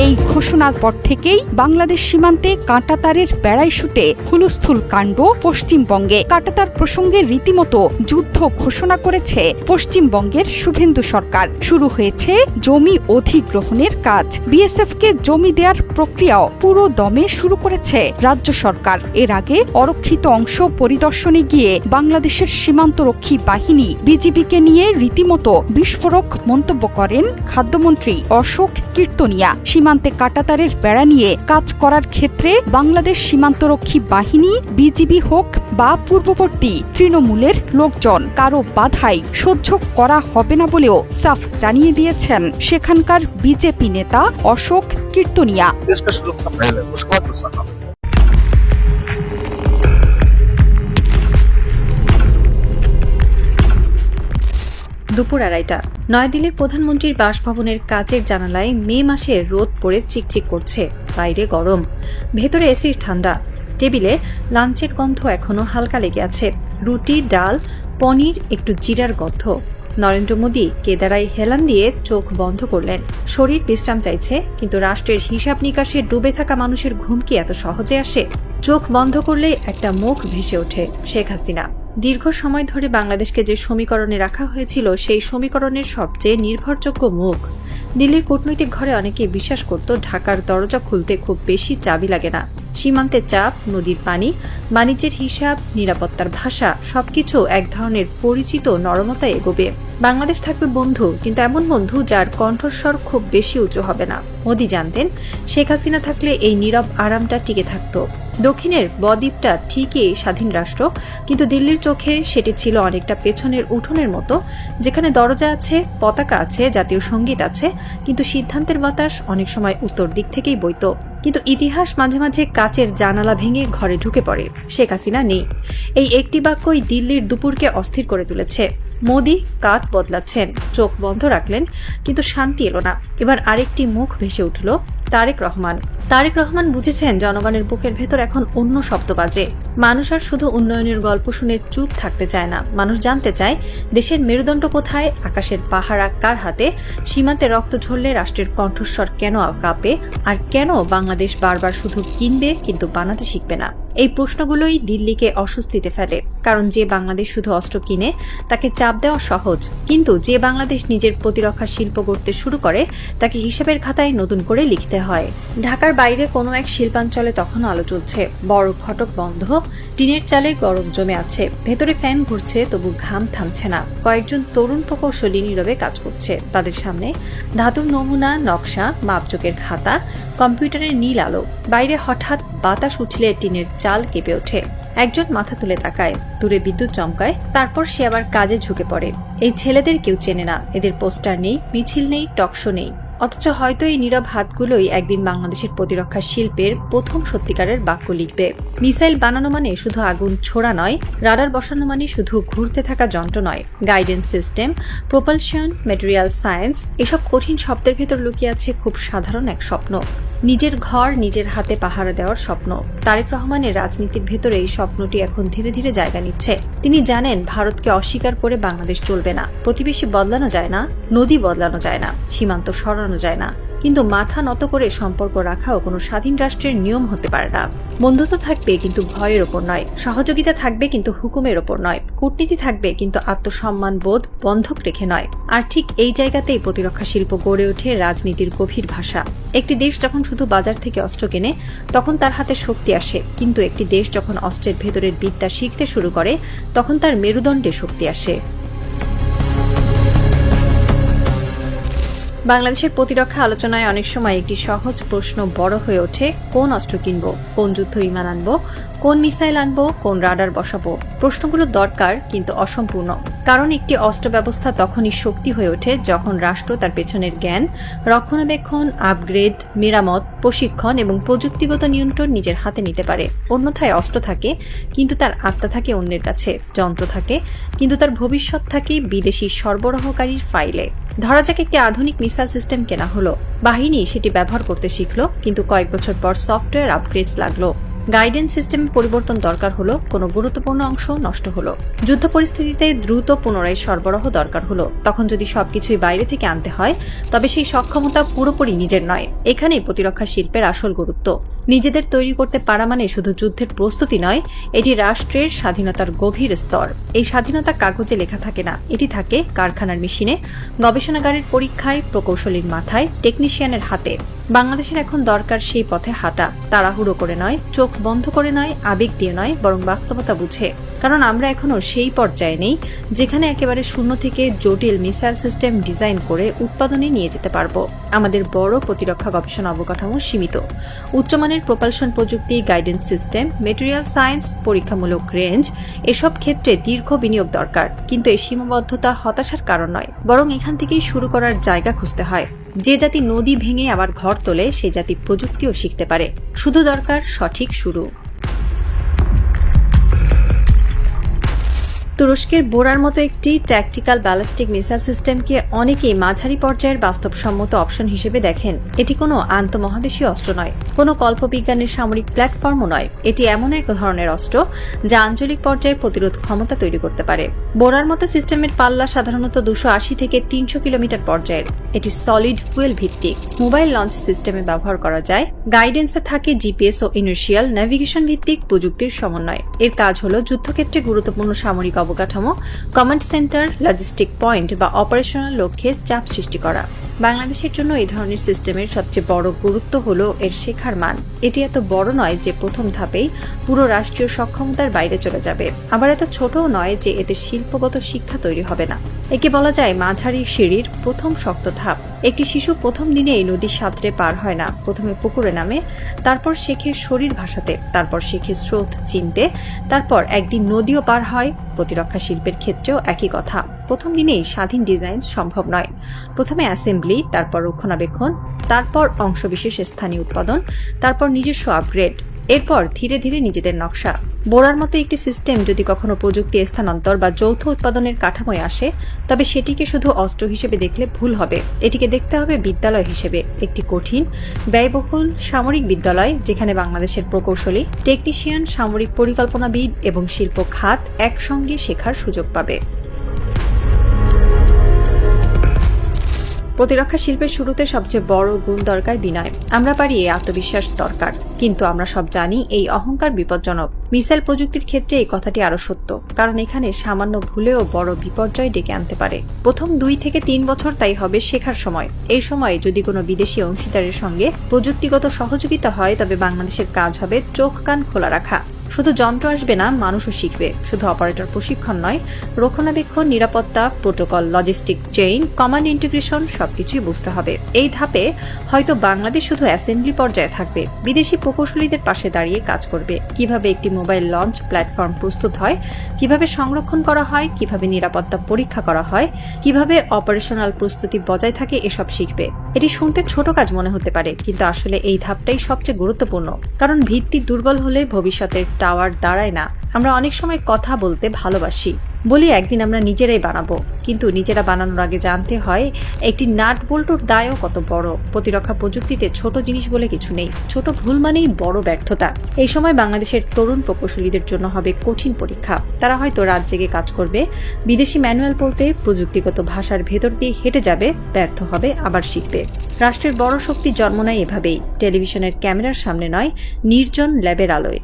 এই ঘোষণার পর থেকেই বাংলাদেশ সীমান্তে কাঁটাতারের বেড়া ইস্যুতে হুলস্থুল কাণ্ড পশ্চিমবঙ্গে। কাঁটাতার প্রসঙ্গে রীতিমতো যুদ্ধ ঘোষণা করেছে পশ্চিমবঙ্গের শুভেন্দু সরকার। শুরু হয়েছে জমি অধিগ্রহণের কাজ। বিএসএফকে জমি দেওয়ার প্রক্রিয়াও পুরো দমে শুরু করেছে রাজ্য সরকার। এর আগে অরক্ষিত অংশ পরিদর্শনে গিয়ে বাংলাদেশের সীমান্তরক্ষী বাহিনী বিজিবিকে নিয়ে রীতিমতো বিস্ফোরক মন্তব্য করেন খাদ্যমন্ত্রী অশোক কীর্তনিয়া। সীমান্তে কাঁটাতারের বেড়া নিয়ে কাজ করার ক্ষেত্রে বাংলাদেশ সীমান্তরক্ষী বাহিনী, বিজিবি হোক বা পূর্ববর্তী তৃণমূলের লোকজন, কারো বাধাই সহ্য করা হবে না বলেও সাফ জানিয়ে দিয়েছেন সেখানকার বিজেপি নেতা অশোক কীর্তনিয়া। দুপুর ২:৩০। নয়াদিল্লির প্রধানমন্ত্রীর বাসভবনের কাচের জানালায় মে মাসের রোদ পড়ে চিকচিক করছে। বাইরে গরম, ভেতরে এসির ঠান্ডা। টেবিলে লাঞ্চের গন্ধ এখনো হালকা লেগে আছে। রুটি, ডাল, পনির, একটু জিরার গন্ধ। নরেন্দ্র মোদী কেদারায় হেলান দিয়ে চোখ বন্ধ করলেন। শরীর বিশ্রাম চাইছে, কিন্তু রাষ্ট্রের হিসাব নিকাশে ডুবে থাকা মানুষের ঘুম কি এত সহজে আসে? চোখ বন্ধ করলে একটা মুখ ভেসে ওঠে, শেখ হাসিনা। দীর্ঘ সময় ধরে বাংলাদেশকে যে সমীকরণে রাখা হয়েছিল, সেই সমীকরণের সবচেয়ে নির্ভরযোগ্য মুখ। দিল্লির কূটনৈতিক ঘরে অনেকে বিশ্বাস করত ঢাকার দরজা খুলতে খুব বেশি চাবি লাগে না। সীমান্তে চাপ, নদীর পানি, বাণিজ্যের হিসাব, নিরাপত্তার ভাষা সবকিছু এক ধরনের পরিচিত নরমতায় এগোবে। বাংলাদেশ থাকবে বন্ধু, কিন্তু এমন বন্ধু যার কণ্ঠস্বর খুব বেশি উঁচু হবে না। মোদি জানতেন, শেখ হাসিনা থাকলে এই নীরব আরামটা টিকে থাকত। দক্ষিণের বদ্বীপটা ঠিকই স্বাধীন রাষ্ট্র, কিন্তু দিল্লির চোখে সেটি ছিল অনেকটা পেছনের উঠোনের মতো, যেখানে দরজা আছে, পতাকা আছে, জাতীয় সঙ্গীত আছে, কিন্তু সিদ্ধান্তের বাতাস অনেক সময় উত্তর দিক থেকেই বইত। কিন্তু ইতিহাস মাঝে মাঝে কাচের জানালা ভেঙে ঘরে ঢুকে পড়ে। শেখ হাসিনা নেই। এই একটি বাক্যই দিল্লির দুপুরকে অস্থির করে তুলেছে। মোদি কাঁধ বদলাচ্ছেন, চোখ বন্ধ রাখলেন, কিন্তু শান্তি এলো না। এবার আরেকটি মুখ ভেসে উঠল, তারেক রহমান। তারেক রহমান বুঝেছেন জনগণের বুকের ভেতর এখন অন্য শব্দ বাজে। মানুষ আর শুধু উন্নয়নের গল্প শুনে চুপ থাকতে চায় না, মানুষ জানতে চায় দেশের মেরুদণ্ড কোথায়, আকাশের পাহারা কার হাতে, সীমান্তে রক্ত ঝরলে রাষ্ট্রের কণ্ঠস্বর কেন কাঁপে, আর কেন বাংলাদেশ বারবার শুধু কিনবে কিন্তু বানাতে শিখবে না। এই প্রশ্নগুলোই দিল্লিকে অস্বস্তিতে ফেলে, কারণ যে বাংলাদেশ শুধু অস্ত্র কিনে তাকে চাপ দেওয়া সহজ, কিন্তু যে বাংলাদেশ নিজের প্রতিরক্ষা শিল্প গড়তে শুরু করে তাকে হিসাবের খাতায় নতুন করে লিখতে হয়। ঢাকার বাইরে কোনো এক শিল্পাঞ্চলে তখনও আলো চলছে, বড় ফটক বন্ধ, টিনের চালে গরম জমে আছে, ভেতরে ফ্যান ঘুরছে তবু ঘাম থামছে না। কয়েকজন তরুণ প্রকৌশলী নীরবে কাজ করছে, তাদের সামনে ধাতুর নমুনা, নকশা, মাপজোকের খাতা, কম্পিউটারের নীল আলো। বাইরে হঠাৎ বাতাস উঠলে টিনের চাল কেঁপে ওঠে, একজন মাথা তুলে তাকায়, দূরে বিদ্যুৎ চমকায়, তারপর সে আবার কাজে ঝুঁকে পড়ে। এই ছেলেদের কেউ চেনে না, এদের পোস্টার নেই, মিছিল নেই, টকশো নেই, অথচ হয়তো এই নীরব হাতগুলোই একদিন বাংলাদেশের প্রতিরক্ষা শিল্পের প্রথম সত্যিকারের বাক্য লিখবে। মিসাইল বানানো মানে শুধু আগুন ছোড়া নয়, রাডার বসানো মানে শুধু ঘুরতে থাকা যন্ত্র নয়। Guidance system, propulsion, material science, এসব কঠিন শব্দের ভেতর লুকিয়ে আছে খুব সাধারণ এক স্বপ্ন, নিজের ঘর নিজের হাতে পাহারা দেওয়ার স্বপ্ন। তারেক রহমানের রাজনীতির ভেতরে এই স্বপ্নটি এখন ধীরে ধীরে জায়গা নিচ্ছে। তিনি জানেন ভারতকে অস্বীকার করে বাংলাদেশ চলবে না, প্রতিবেশী বদলানো যায় না, নদী বদলানো যায় না, সীমান্ত সরানো যায় না, কিন্তু মাথা নত করে সম্পর্ক রাখাও কোনো স্বাধীন রাষ্ট্রের নিয়ম হতে পারে না। বন্ধুত্ব থাকবে কিন্তু ভয়ের ওপর নয়, সহযোগিতা থাকবে কিন্তু হুকুমের ওপর নয়, কূটনীতি থাকবে কিন্তু আত্মসম্মান বোধ বন্ধক রেখে নয়। আর ঠিক এই জায়গাতেই প্রতিরক্ষা শিল্প গড়ে ওঠে রাজনীতির গভীর ভাষা। একটি দেশ যখন শুধু বাজার থেকে অস্ত্র কেনে তখন তার হাতে শক্তি আসে, কিন্তু একটি দেশ যখন অস্ত্রের ভেতরের বিদ্যা শিখতে শুরু করে তখন তার মেরুদণ্ডে শক্তি আসে। বাংলাদেশের প্রতিরক্ষা আলোচনায় অনেক সময় একটি সহজ প্রশ্ন বড় হয়ে ওঠে, কোন অস্ত্র কিনবো, কোন যুদ্ধ বিমান আনবো, কোন মিসাইল আনবো, কোন রাডার বসাবো। প্রশ্নগুলো দরকার কিন্তু অসম্পূর্ণ, কারণ একটি অস্ত্র ব্যবস্থা তখনই শক্তি হয়ে ওঠে যখন রাষ্ট্র তার পেছনের জ্ঞান, রক্ষণাবেক্ষণ, আপগ্রেড, মেরামত, প্রশিক্ষণ এবং প্রযুক্তিগত নিয়ন্ত্রণ নিজের হাতে নিতে পারে। অন্যথায় অস্ত্র থাকে কিন্তু তার আত্মা থাকে অন্যের কাছে, যন্ত্র থাকে কিন্তু তার ভবিষ্যৎ থাকে বিদেশি সরবরাহকারীর ফাইলে। ধরা যাক একটি আধুনিক মিসাইল সিস্টেম কেনা হলো, বাহিনী সেটি ব্যবহার করতে শিখলো, কিন্তু কয়েক বছর পর সফটওয়্যার আপগ্রেডস লাগলো, গাইডেন্স সিস্টেমে পরিবর্তন দরকার হলো, কোনো গুরুত্বপূর্ণ অংশ নষ্ট হলো, যুদ্ধ পরিস্থিতিতে দ্রুত পুনরায় সরবরাহ দরকার হলো। তখন যদি সবকিছুই বাইরে থেকে আনতে হয় তবে সেই সক্ষমতা পুরোপুরি নিজের নয়। এখানেই প্রতিরক্ষা শিল্পের আসল গুরুত্ব। নিজেদের তৈরি করতে পারা মানে শুধু যুদ্ধের প্রস্তুতি নয়, এটি রাষ্ট্রের স্বাধীনতার গভীর স্তর। এই স্বাধীনতা কাগজে লেখা থাকে না, এটি থাকে কারখানার মেশিনে, গবেষণাগারের পরীক্ষায়, প্রকৌশলীর মাথায়, টেকনিশিয়ানের হাতে। বাংলাদেশের এখন দরকার সেই পথে হাঁটা, তাড়াহুড়ো করে নয়, চোখ বন্ধ করে নয়, আবেগ দিয়ে নয়, বরং বাস্তবতা বুঝে। কারণ আমরা এখনো সেই পর্যায়ে নেই যেখানে একেবারে শূন্য থেকে জটিল মিসাইল সিস্টেম ডিজাইন করে উৎপাদনে নিয়ে যেতে পারবো। আমাদের বড় প্রতিরক্ষা গবেষণা অবকাঠামো সীমিত। উচ্চমানের প্রোপালশন প্রযুক্তি, গাইডেন্স সিস্টেম, ম্যাটেরিয়াল সায়েন্স, পরীক্ষামূলক রেঞ্জ, এসব ক্ষেত্রে দীর্ঘ বিনিয়োগ দরকার। কিন্তু এই সীমাবদ্ধতা হতাশার কারণ নয়, বরং এখান থেকেই শুরু করার জায়গা খুঁজতে হয়। যে জাতি নদী ভেঙে আবার ঘর তোলে সেই জাতি প্রযুক্তিও শিখতে পারে, শুধু দরকার সঠিক শুরু। তুরস্কের বোরার মতো একটি ট্যাকটিক্যাল ব্যালিস্টিক মিসাইল সিস্টেমকে অনেকেই মাঝারি পর্যায়ের বাস্তবসম্মত অপশন হিসেবে দেখেন। এটি কোনো আন্তঃমহাদেশীয় অস্ত্র নয়, কোনো কল্পবিজ্ঞানের সামরিক প্ল্যাটফর্মও নয়। এটি এমন এক ধরনের অস্ত্র যা আঞ্চলিক পর্যায়ে প্রতিরোধ ক্ষমতা তৈরি করতে পারে। বোরার মতো সিস্টেমের পাল্লা সাধারণত 280 থেকে 300 কিলোমিটার পর্যায়ের। এটি সলিড ফুয়েল ভিত্তিক, মোবাইল লঞ্চ সিস্টেমে ব্যবহার করা যায়। গাইডেন্সে থাকে জিপিএস ও ইনার্শিয়াল নেভিগেশন ভিত্তিক প্রযুক্তির সমন্বয়। এর কাজ হলো যুদ্ধক্ষেত্রে গুরুত্বপূর্ণ সামরিক অবকাঠামো, কমান্ড সেন্টার, লজিস্টিক পয়েন্ট বা অপারেশনাল লক্ষ্যে চাপ সৃষ্টি করা। বাংলাদেশের জন্য এই ধরনের সিস্টেমের সবচেয়ে বড় গুরুত্ব হলো এর শেখার মান। এটি এত বড় নয় যে প্রথম ধাপেই পুরো রাষ্ট্রীয় সক্ষমতার বাইরে চলে যাবে, আবার এত ছোটও নয় যে এতে শিল্পগত শিক্ষা তৈরি হবে না। একে বলা যায় মাঝারি সিঁড়ির প্রথম শক্ত ধাপ। একটি শিশু প্রথম দিনে এই নদীর সাঁতরে পার হয় না, প্রথমে পুকুরে নামে, তারপর শেখে শরীর ভাসাতে, তারপর শেখে স্রোত চিনতে, তারপর একদিন নদীও পার হয়। প্রতিরক্ষা শিল্পের ক্ষেত্রেও একই কথা। প্রথম দিনেই স্বাধীন ডিজাইন সম্ভব নয়। প্রথমে অ্যাসেম্বলি, তারপর রক্ষণাবেক্ষণ, তারপর অংশবিশেষ স্থানীয় উৎপাদন, তারপর নিজস্ব আপগ্রেড। এরপর ধীরে ধীরে নিজেদের নকশা। বোরার মতো একটি সিস্টেম যদি কখনো প্রযুক্তি স্থানান্তর বা যৌথ উৎপাদনের কাঠামোয় আসে, তবে সেটিকে শুধু অস্ত্র হিসেবে দেখলে ভুল হবে। এটিকে দেখতে হবে বিদ্যালয় হিসেবে, একটি কঠিন ব্যয়বহুল সামরিক বিদ্যালয় যেখানে বাংলাদেশের প্রকৌশলী, টেকনিশিয়ান, সামরিক পরিকল্পনাবিদ এবং শিল্প খাত একসঙ্গে শেখার সুযোগ পাবে। প্রতিরক্ষা শিল্পের শুরুতে সবচেয়ে বড় গুণ দরকার বিনয়। আমরা পারি এই আত্মবিশ্বাস দরকার, কিন্তু আমরা সব জানি এই অহংকার বিপজ্জনক। মিসাইল প্রযুক্তির ক্ষেত্রে এই কথাটি আরো সত্য, কারণ এখানে সামান্য ভুলেও বড় বিপর্যয় ডেকে আনতে পারে। প্রথম 2 থেকে 3 বছর তাই হবে শেখার সময়। এই সময়ে যদি কোনো বিদেশি অংশীদারের সঙ্গে প্রযুক্তিগত সহযোগিতা হয়, তবে বাংলাদেশের কাজ হবে চোখ কান খোলা রাখা। শুধু যন্ত্র আসবে না, মানুষও শিখবে। শুধু অপারেটর প্রশিক্ষণ নয়, রক্ষণাবেক্ষণ, নিরাপত্তা, protocol, logistic chain, command integration সবকিছুই বুঝতে হবে। এই ধাপে হয়তো বাংলাদেশ শুধু অ্যাসেম্বলি পর্যায়ে থাকবে, বিদেশি প্রকৌশলীদের পাশে দাঁড়িয়ে কাজ করবে। কিভাবে একটি মোবাইল লঞ্চ প্ল্যাটফর্ম প্রস্তুত হয়, কিভাবে সংরক্ষণ করা হয়, কিভাবে নিরাপত্তা পরীক্ষা করা হয়, কিভাবে অপারেশনাল প্রস্তুতি বজায় থাকে, এসব শিখবে। এটি শুনতে ছোট কাজ মনে হতে পারে, কিন্তু আসলে এই ধাপটাই সবচেয়ে গুরুত্বপূর্ণ, কারণ ভিত্তি দুর্বল হলে ভবিষ্যতের টাওয়ার দাঁড়ায় না। আমরা অনেক সময় কথা বলতে ভালোবাসি, বলি একদিন আমরা নিজেরাই বানাবো, কিন্তু নিজেরা বানানোর আগে জানতে হয় একটি নাট বল্টুর দায়ও কত বড়। প্রতিরক্ষা প্রযুক্তিতে ছোট জিনিস বলে কিছু নেই, ছোট ভুল মানেই বড় ব্যর্থতা। এই সময় বাংলাদেশের তরুণ প্রকৌশলীদের জন্য হবে কঠিন পরীক্ষা। তারা হয়তো রাত জেগে কাজ করবে, বিদেশি ম্যানুয়াল পড়বে, প্রযুক্তিগত ভাষার ভেতর দিয়ে হেঁটে যাবে, ব্যর্থ হবে, আবার শিখবে। রাষ্ট্রের বড় শক্তি জন্ম নেয় এভাবেই, টেলিভিশনের ক্যামেরার সামনে নয়, নির্জন ল্যাবের আলোয়।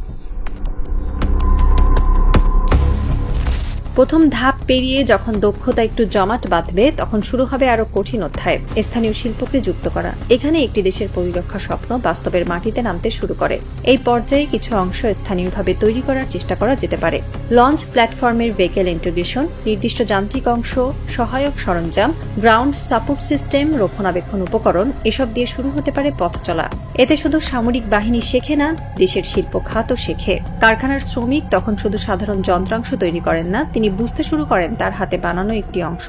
প্রথম ধাপ পেরিয়ে যখন দক্ষতা একটু জমাট বাঁধবে, তখন শুরু হবে আরো কঠিন অধ্যায়, স্থানীয় শিল্পকে যুক্ত করা। এখানে একটি দেশের প্রতিরক্ষা স্বপ্ন বাস্তবের মাটিতে নামতে শুরু করে। এই পর্যায়ে কিছু অংশ স্থানীয়ভাবে তৈরি করার চেষ্টা করা যেতে পারে। লঞ্চ প্ল্যাটফর্মের ভেহিকেল ইন্টিগ্রেশন, নির্দিষ্ট যান্ত্রিক অংশ, সহায়ক সরঞ্জাম, গ্রাউন্ড সাপোর্ট সিস্টেম, রক্ষণাবেক্ষণ উপকরণ, এসব দিয়ে শুরু হতে পারে পথ চলা। এতে শুধু সামরিক বাহিনী শেখে না, দেশের শিল্প খাতও শেখে। কারখানার শ্রমিক তখন শুধু সাধারণ যন্ত্রাংশ তৈরি করেন না, তিনি বুঝতে শুরু করেন তার হাতে বানানো একটি অংশ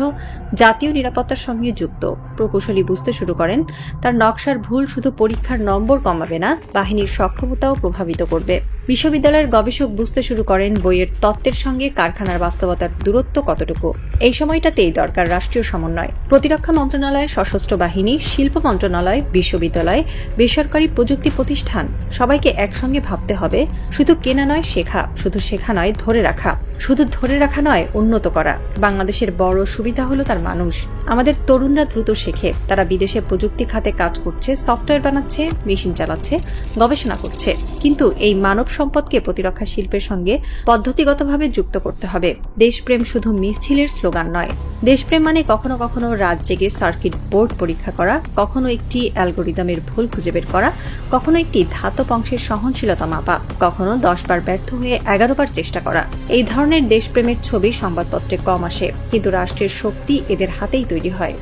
জাতীয় নিরাপত্তার সঙ্গে যুক্ত। প্রকৌশলী বুঝতে শুরু করেন তার নকশার ভুল শুধু পরীক্ষার নম্বর কমাবে না, বাহিনীর সক্ষমতাও প্রভাবিত করবে। বিশ্ববিদ্যালয়ের গবেষক বুঝতে শুরু করেন বইয়ের তত্ত্বের সঙ্গে কারখানার বাস্তবতার দূরত্ব কতটুকু। এই সময়টাতেই দরকার রাষ্ট্রীয় সমন্বয়। প্রতিরক্ষা মন্ত্রণালয়, সশস্ত্র বাহিনী, শিল্প মন্ত্রণালয়, বিশ্ববিদ্যালয়, বেসরকারি প্রযুক্তি প্রতিষ্ঠান, সবাইকে একসঙ্গে ভাবতে হবে। শুধু কেনা নয় শেখা, শুধু শেখা নয় ধরে রাখা, শুধু ধরে রাখা নয় উন্নত করা। বাংলাদেশের বড় সুবিধা হলো তার মানুষ। আমাদের তরুণরা দ্রুত শেখে, তারা বিদেশে প্রযুক্তি খাতে কাজ করছে, সফটওয়্যার বানাচ্ছে, মেশিন চালাচ্ছে, গবেষণা করছে। কিন্তু এই মানব সম্পদকে প্রতিরক্ষা শিল্পের সঙ্গে পদ্ধতিগতভাবে যুক্ত করতে হবে। দেশপ্রেম শুধু মিছিলের স্লোগান নয়। দেশপ্রেম মানে কখনো কখনো রাত জেগে সার্কিট বোর্ড পরীক্ষা করা, কখনো একটি অ্যালগোরিদমের ভুল খুঁজে বের করা, কখনো একটি ধাতব অংশের সহনশীলতা মাপা, কখনো 10 বার ব্যর্থ হয়ে 11 বার চেষ্টা করা। এই ধরনের দেশপ্রেমের ছবি সংবাদপত্রে কম আসে, কিন্তু রাষ্ট্রের শক্তি এদের হাতেই তৈরি হয়।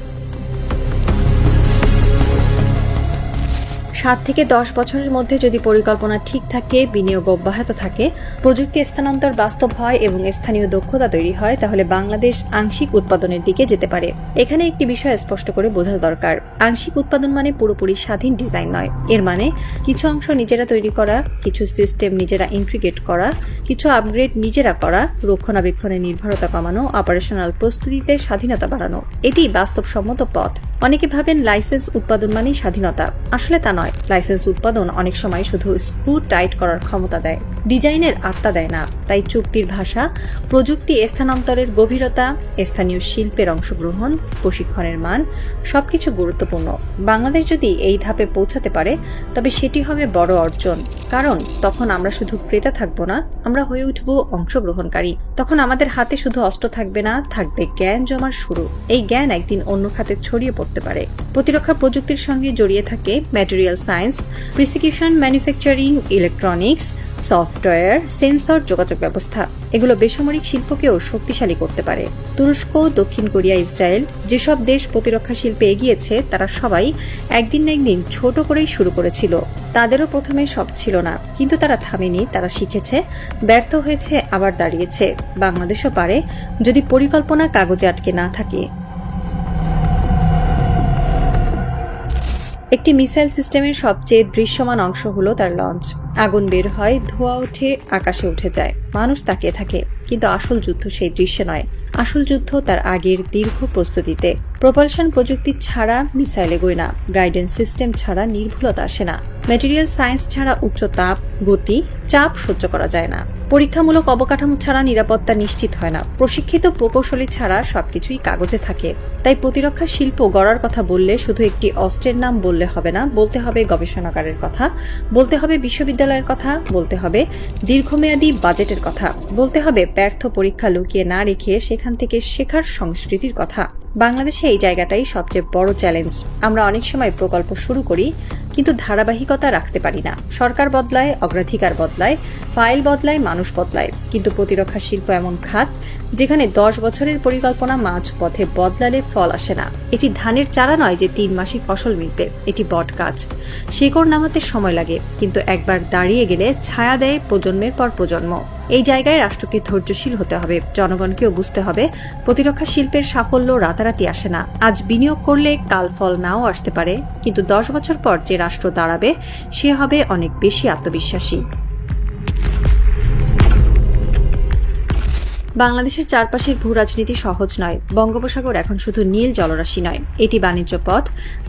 7 থেকে 10 বছরের মধ্যে যদি পরিকল্পনা ঠিক থাকে, বিনিয়োগ অব্যাহত থাকে, প্রযুক্তি স্থানান্তর বাস্তব হয় এবং স্থানীয় দক্ষতা তৈরি হয়, তাহলে বাংলাদেশ আংশিক উৎপাদনের দিকে যেতে পারে। এখানে একটি বিষয় স্পষ্ট করে বোঝা দরকার, আংশিক উৎপাদন মানে পুরোপুরি স্বাধীন ডিজাইন নয়। এর মানে কিছু অংশ নিজেরা তৈরি করা, কিছু সিস্টেম নিজেরা ইন্টিগ্রেট করা, কিছু আপগ্রেড নিজেরা করা, রক্ষণাবেক্ষণের নির্ভরতা কমানো, অপারেশনাল প্রস্তুতিতে স্বাধীনতা বাড়ানো। এটি বাস্তবসম্মত পথ। অনেকে ভাবেন লাইসেন্স উৎপাদন মানেই স্বাধীনতা, আসলে তা নয়। লাইসেন্স উৎপাদন অনেক সময় শুধু স্ক্রু টাইট করার ক্ষমতা দেয়, ডিজাইনের আত্মা দেয় না। তাই চুক্তির ভাষা, প্রযুক্তি স্থানান্তরের গভীরতা, স্থানীয় শিল্পের অংশগ্রহণ, প্রশিক্ষণের মান সবকিছু গুরুত্বপূর্ণ। বাংলাদেশ যদি এই ধাপে পৌঁছাতে পারে, তবে সেটি হবে বড় অর্জন। কারণ তখন আমরা শুধু ক্রেতা থাকবো না, আমরা হয়ে উঠব অংশগ্রহণকারী। তখন আমাদের হাতে শুধু অস্ত্র থাকবে না, থাকবে জ্ঞান জমার শুরু। এই জ্ঞান একদিন অন্য খাতে ছড়িয়ে পড়তে পারে। প্রতিরক্ষা প্রযুক্তির সঙ্গে জড়িয়ে থাকে material science, precision, manufacturing, electronics, software, sensor, যোগাযোগ ব্যবস্থা। এগুলো বেসামরিক শিল্পকেও শক্তিশালী করতে পারে। তুরস্ক, দক্ষিণ কোরিয়া, ইসরায়েল, যেসব দেশ প্রতিরক্ষা শিল্পে এগিয়েছে, তারা সবাই একদিন না একদিন ছোট করেই শুরু করেছিল। তাদেরও প্রথমে সব ছিল না, কিন্তু তারা থামেনি, তারা শিখেছে, ব্যর্থ হয়েছে, আবার দাঁড়িয়েছে। বাংলাদেশও পারে, যদি পরিকল্পনা কাগজে আটকে না থাকে। একটি মিসাইল সিস্টেমের সবচেয়ে দৃশ্যমান অংশ হলো তার লঞ্চ। আগুন বের হয়, ধোঁয়া ওঠে, আকাশে উঠে যায়, মানুষ তাকিয়ে থাকে। কিন্তু আসল যুদ্ধ সেই দৃশ্যে নয়, আসল যুদ্ধ তার আগের দীর্ঘ প্রস্তুতিতে। প্রপালশন প্রযুক্তি ছাড়া মিসাইল এগোয় না, গাইডেন্স সিস্টেম ছাড়া নির্ভুলতা আসে না, ম্যাটেরিয়াল সায়েন্স ছাড়া উচ্চ তাপ, গতি, চাপ সহ্য করা যায় না, পরীক্ষামূলক অবকাঠামো ছাড়া নিরাপত্তা নিশ্চিত হয় না, প্রশিক্ষিত প্রকৌশলী ছাড়া সবকিছুই কাগজে থাকে। তাই প্রতিরক্ষা শিল্প গড়ার কথা বললে শুধু একটি অস্ত্রের নাম বললে হবে না, বলতে হবে গবেষণাগারের কথা, বলতে হবে বিশ্ববিদ্যালয়ের কথা, বলতে হবে দীর্ঘমেয়াদী বাজেটের কথা, বলতে হবে ব্যর্থ পরীক্ষা লুকিয়ে না রেখে সেখান থেকে শেখার সংস্কৃতির কথা। বাংলাদেশে এই জায়গাটাই সবচেয়ে বড় চ্যালেঞ্জ। আমরা অনেক সময় প্রকল্প শুরু করি কিন্তু ধারাবাহিকতা রাখতে পারি না। সরকার বদলায়, অগ্রাধিকার বদলায়, ফাইল বদলায়, মানুষ বদলায়, কিন্তু প্রতিরক্ষা শিল্প এমন খাত যেখানে 10 বছরের পরিকল্পনা মাঝ পথে বদলালে ফল আসে না। এটি ধানের চারা নয় যে 3 মাসই ফসল মিলবে, এটি বট গাছ। শেকড় নামাতে সময় লাগে, কিন্তু একবার দাঁড়িয়ে গেলে ছায়া দেয় প্রজন্মের পর প্রজন্ম। এই জায়গায় রাষ্ট্রকে ধৈর্যশীল হতে হবে, জনগণকেও বুঝতে হবে প্রতিরক্ষা শিল্পের সাফল্য রাতারাতি আসে না। আজ বিনিয়োগ করলে কাল ফল নাও আসতে পারে, কিন্তু 10 বছর পর যে রাষ্ট্র দাঁড়াবে সে হবে অনেক বেশি আত্মবিশ্বাসী। বাংলাদেশের চারপাশের ভূ রাজনীতি সহজ নয়। বঙ্গোপসাগর এখন শুধু নীল জলরাশি নয়, এটি বাণিজ্য পথ,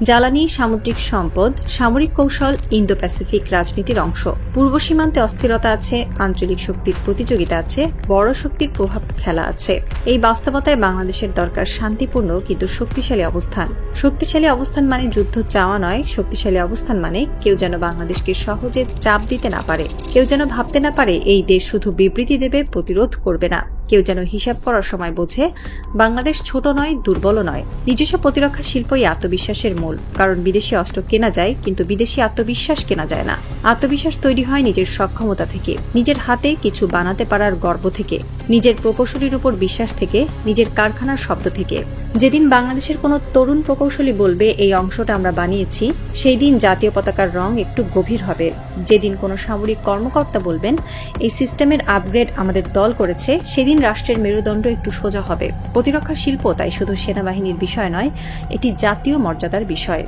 জ্বালানি, সামুদ্রিক সম্পদ, সামরিক কৌশল, ইন্দো প্যাসিফিক রাজনীতির অংশ। পূর্ব সীমান্তে অস্থিরতা আছে, আঞ্চলিক শক্তির প্রতিযোগিতা আছে, বড় শক্তির প্রভাব খেলা আছে। এই বাস্তবতায় বাংলাদেশের দরকার শান্তিপূর্ণ কিন্তু শক্তিশালী অবস্থান। শক্তিশালী অবস্থান মানে যুদ্ধ চাওয়া নয়, শক্তিশালী অবস্থান মানে কেউ যেন বাংলাদেশকে সহজে চাপ দিতে না পারে, কেউ যেন ভাবতে না পারে এই দেশ শুধু বিবৃতি দেবে, প্রতিরোধ করবে না। কেউ যেন হিসাব করার সময় বোঝে বাংলাদেশ ছোট নয়, দুর্বল নয়। নিজস্ব প্রতিরক্ষা শিল্পই আত্মবিশ্বাসের মূল, কারণ বিদেশি অস্ত্র কেনা যায় কিন্তু বিদেশি আত্মবিশ্বাস কেনা যায় না। আত্মবিশ্বাস তৈরি হয় নিজের সক্ষমতা থেকে, নিজের হাতে কিছু বানাতে পারার গর্ব থেকে, নিজের প্রকৌশলীর উপর বিশ্বাস থেকে, নিজের কারখানার শব্দ থেকে। যেদিন বাংলাদেশের কোনো তরুণ প্রকৌশলী বলবে এই অংশটা আমরা বানিয়েছি, সেই দিন জাতীয় পতাকার রং একটু গভীর হবে। যেদিন কোনো সামরিক কর্মকর্তা বলবেন এই সিস্টেমের আপগ্রেড আমাদের দল করেছে, সেদিন রাষ্ট্রের মেরুদণ্ড একটু সোজা হবে। প্রতিরক্ষা শিল্প তাই শুধু সেনাবাহিনীর বিষয় নয়, এটি জাতীয় মর্যাদার বিষয়।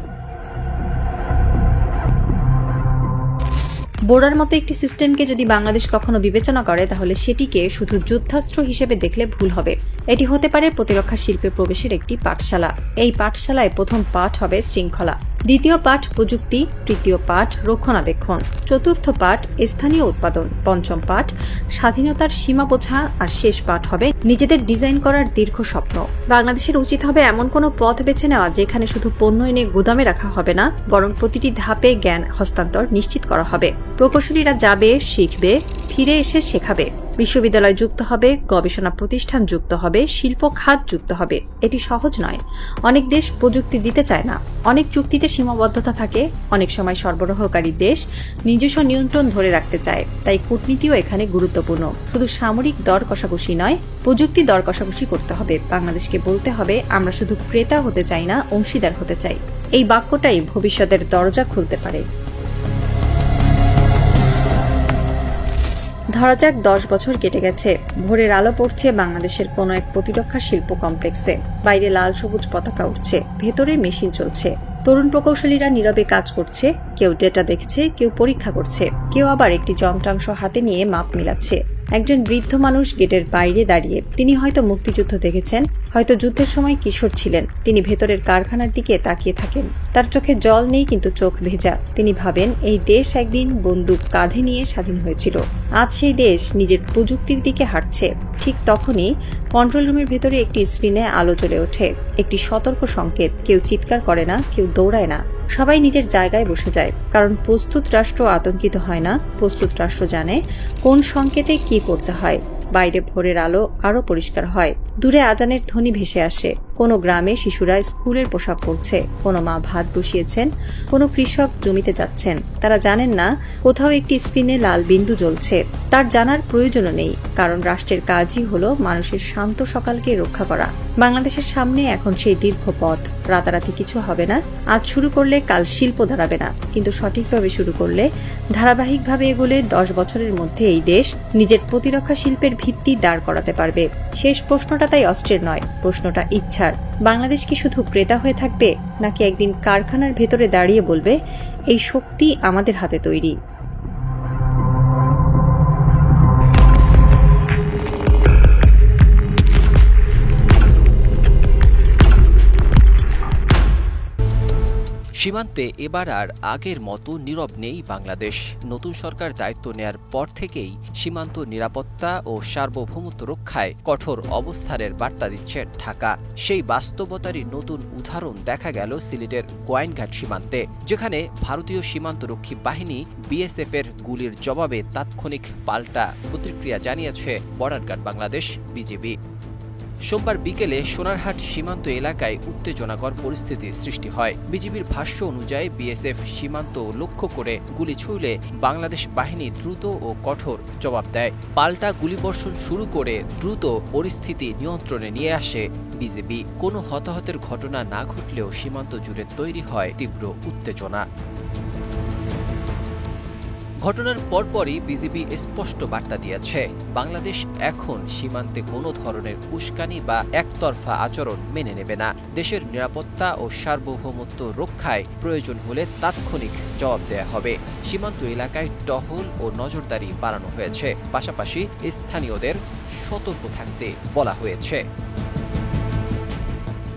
বোর্ডার মতো একটি সিস্টেমকে যদি বাংলাদেশ কখনো বিবেচনা করে তাহলে সেটিকে শুধু যুদ্ধাস্ত্র হিসেবে দেখলে ভুল হবে। এটি হতে পারে প্রতিরক্ষা শিল্পে প্রবেশের একটি পাঠশালা। এই পাঠশালায় প্রথম পাঠ হবে শৃঙ্খলা, দ্বিতীয় পাঠ প্রযুক্তি, তৃতীয় পাঠ রক্ষণাবেক্ষণ, চতুর্থ পাঠ স্থানীয় উৎপাদন, পঞ্চম পাঠ স্বাধীনতার সীমা বোঝা, আর শেষ পাঠ হবে নিজেদের ডিজাইন করার দীর্ঘ স্বপ্ন। বাংলাদেশের উচিত হবে এমন কোনো পথ বেছে নেওয়া যেখানে শুধু পণ্য এনে গুদামে রাখা হবে না, বরং প্রতিটি ধাপে জ্ঞান হস্তান্তর নিশ্চিত করা হবে। প্রকৌশলীরা যাবে, শিখবে, ফিরে এসে শেখাবে। বিশ্ববিদ্যালয় যুক্ত হবে, গবেষণা প্রতিষ্ঠান যুক্ত হবে, শিল্প খাত যুক্ত হবে। এটি সহজ নয়। অনেক দেশ প্রযুক্তি দিতে চায় না, অনেক চুক্তিতে সীমাবদ্ধতা থাকে, অনেক সময় সরবরাহকারী দেশ নিজস্ব নিয়ন্ত্রণ ধরে রাখতে চায়। তাই কূটনীতিও এখানে গুরুত্বপূর্ণ। শুধু সামরিক দর কষাকষি নয়, প্রযুক্তি দর কষাকষি করতে হবে। বাংলাদেশকে বলতে হবে আমরা শুধু ক্রেতা হতে চাই না, অংশীদার হতে চাই। এই বাক্যটাই ভবিষ্যতের দরজা খুলতে পারে। ধরা যাক 10 বছর কেটে গেছে, ভোরের আলো পড়ছে বাংলাদেশের কোনো এক প্রতিরক্ষা শিল্প কমপ্লেক্সে। বাইরে লাল সবুজ পতাকা উঠছে, ভেতরে মেশিন চলছে, তরুণ প্রকৌশলীরা নীরবে কাজ করছে। কেউ ডেটা দেখছে, কেউ পরীক্ষা করছে, কেউ আবার একটি যন্ত্রাংশ হাতে নিয়ে মাপ মিলাচ্ছে। একজন বৃদ্ধ মানুষ গেটের বাইরে দাঁড়িয়ে। তিনি হয়তো মুক্তিযুদ্ধ দেখেছেন, হয়তো যুদ্ধের সময় কিশোর ছিলেন। তিনি ভেতরের কারখানার দিকে তাকিয়ে থাকেন। তার চোখে জল নেই কিন্তু চোখ ভেজা। তিনি ভাবেন এই দেশ একদিন বন্দুক কাঁধে নিয়ে স্বাধীন হয়েছিল। আজ সেই দেশ নিজের প্রযুক্তির দিকে হাঁটছে। ঠিক তখনই কন্ট্রোল রুমের ভেতরে একটি স্ক্রিনে আলো জ্বলে ওঠে, একটি সতর্ক সংকেত। কেউ চিৎকার করে না, কেউ দৌড়ায় না, সবাই নিজের জায়গায় বসে যায়। কারণ প্রস্তুত রাষ্ট্র আতঙ্কিত হয় না, প্রস্তুত রাষ্ট্র জানে কোন সংকেতে কি করতে হয়। বাইরে ভোরের আলো আরো পরিষ্কার হয়, দূরে আজানের ধ্বনি ভেসে আসে। কোনো গ্রামে শিশুরা স্কুলের পোশাক পরছে, কোনো মা ভাত বসিয়েছেন, কোনো কৃষক জমিতে যাচ্ছেন। তারা জানেন না কোথাও একটি স্ক্রিনে লাল বিন্দু জ্বলছে। তার জানার প্রয়োজনও নেই, কারণ রাষ্ট্রের কাজই হলো মানুষের শান্ত সকালকে রক্ষা করা। বাংলাদেশের সামনে এখন সেই দীর্ঘ পথ। রাতারাতি কিছু হবে না। আজ শুরু করলে কাল শিল্প দাঁড়াবে না, কিন্তু সঠিকভাবে শুরু করলে, ধারাবাহিকভাবে এগোলে 10 বছরের মধ্যে এই দেশ নিজের প্রতিরক্ষা শিল্পের ভিত্তি দাঁড় করাতে পারবে। শেষ প্রশ্নটা তাই অস্ত্রের নয়, প্রশ্নটা ইচ্ছা। আচ্ছা, বাংলাদেশ কি শুধু ক্রেতা হয়ে থাকবে, নাকি একদিন কারখানার ভেতরে দাঁড়িয়ে বলবে এই শক্তি আমাদের হাতে তৈরি? সীমান্তে এবার আর আগের মতো নীরব নেই বাংলাদেশ। নতুন সরকার দায়িত্ব নেয়ার পর থেকেই সীমান্ত নিরাপত্তা ও সার্বভৌমত্ব রক্ষায় কঠোর অবস্থানের বার্তা দিচ্ছে ঢাকা। সেই বাস্তবতারই নতুন উদাহরণ দেখা গেল সিলেটের গোয়াইনঘাট সীমান্তে, যেখানে ভারতীয় সীমান্তরক্ষী বাহিনী বিএসএফ এর গুলির জবাবে তাৎক্ষণিক পাল্টা প্রতিক্রিয়া জানিয়েছে বর্ডার গার্ড বাংলাদেশ বিজিবি। সোমবার বিকেলে সোনারহাট সীমান্ত এলাকায় উত্তেজনাকর পরিস্থিতি সৃষ্টি হয়। বিজিবির ভাষ্য অনুযায়ী বিএসএফ সীমান্ত লক্ষ্য করে গুলি ছুড়লে বাংলাদেশ বাহিনী দ্রুত ও কঠোর জবাব দেয়। পাল্টা গুলিবর্ষণ শুরু করে দ্রুত পরিস্থিতি নিয়ন্ত্রণে নিয়ে আসে বিজিবি। কোনো হতাহতের ঘটনা না ঘটলেও সীমান্ত জুড়ে তৈরি হয় তীব্র উত্তেজনা। ঘটনার পরপরই বিজিবি স্পষ্ট বার্তা দিয়েছে, বাংলাদেশ এখন সীমান্তে কোনো ধরনের উস্কানি বা একতরফা আচরণ মেনে নেবে না। দেশের নিরাপত্তা ও সার্বভৌমত্ব রক্ষায় প্রয়োজন হলে তাৎক্ষণিক জবাব দেয়া হবে। সীমান্ত এলাকায় টহল ও নজরদারি বাড়ানো হয়েছে, পাশাপাশি স্থানীয়দের সতর্ক থাকতে বলা হয়েছে।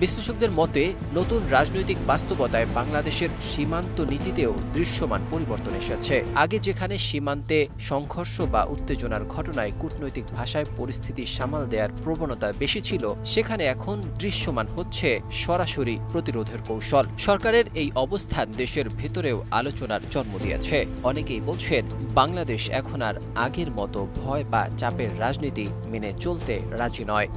বিশ্লেষকদের মতে, নতুন রাজনৈতিক বাস্তবতায় বাংলাদেশের সীমান্ত নীতিতেও দৃশ্যমান পরিবর্তন এসেছে। আগে যেখানে সীমান্তে সংঘর্ষ বা উত্তেজনার ঘটনায় কূটনৈতিক ভাষায় পরিস্থিতি সামাল দেওয়ার প্রবণতা বেশি ছিল, সেখানে এখন দৃশ্যমান হচ্ছে সরাসরি প্রতিরোধের কৌশল। সরকারের এই অবস্থান দেশের ভেতরেও আলোচনার জন্ম দিয়েছে। অনেকেই বলছেন, বাংলাদেশ এখন আর আগের মতো ভয় বা চাপের রাজনীতি মেনে চলতে রাজি নয়।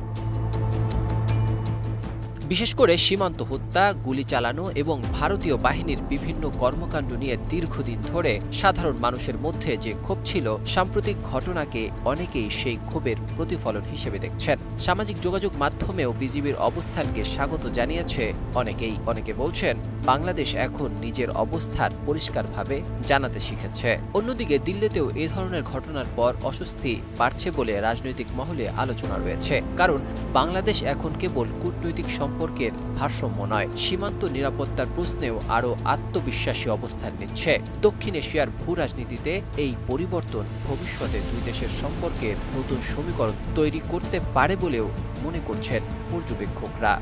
বিশেষ করে সীমান্ত হত্যা, গুলি চালানো এবং ভারতীয় বাহিনীর বিভিন্ন কর্মকাণ্ড নিয়ে দীর্ঘদিন ধরে সাধারণ মানুষের মধ্যে যে ক্ষোভ ছিল, সাম্প্রতিক ঘটনাকে অনেকেই সেই ক্ষোভের প্রতিফলন হিসেবে দেখছেন। সামাজিক যোগাযোগ মাধ্যমেও বিজিবির অবস্থানকে স্বাগত জানিয়েছে অনেকে বলছেন, বাংলাদেশ এখন নিজের অবস্থান পরিষ্কারভাবে জানাতে শিখেছে। অন্যদিকে দিল্লিতেও এ ধরনের ঘটনার পর অস্বস্তি বাড়ছে বলে রাজনৈতিক মহলে আলোচনা রয়েছে। কারণ বাংলাদেশ এখন কেবল কূটনৈতিক সম্পর্কের ভারসাম্য নয়, সীমান্ত নিরাপত্তার প্রশ্নেও আরও আত্মবিশ্বাসী অবস্থান নিচ্ছে। দক্ষিণ এশিয়ার ভূ রাজনীতিতে এই পরিবর্তন ভবিষ্যতে দুই দেশের সম্পর্কের নতুন সমীকরণ তৈরি করতে পারে বলেও মনে করছেন পর্যবেক্ষকরা।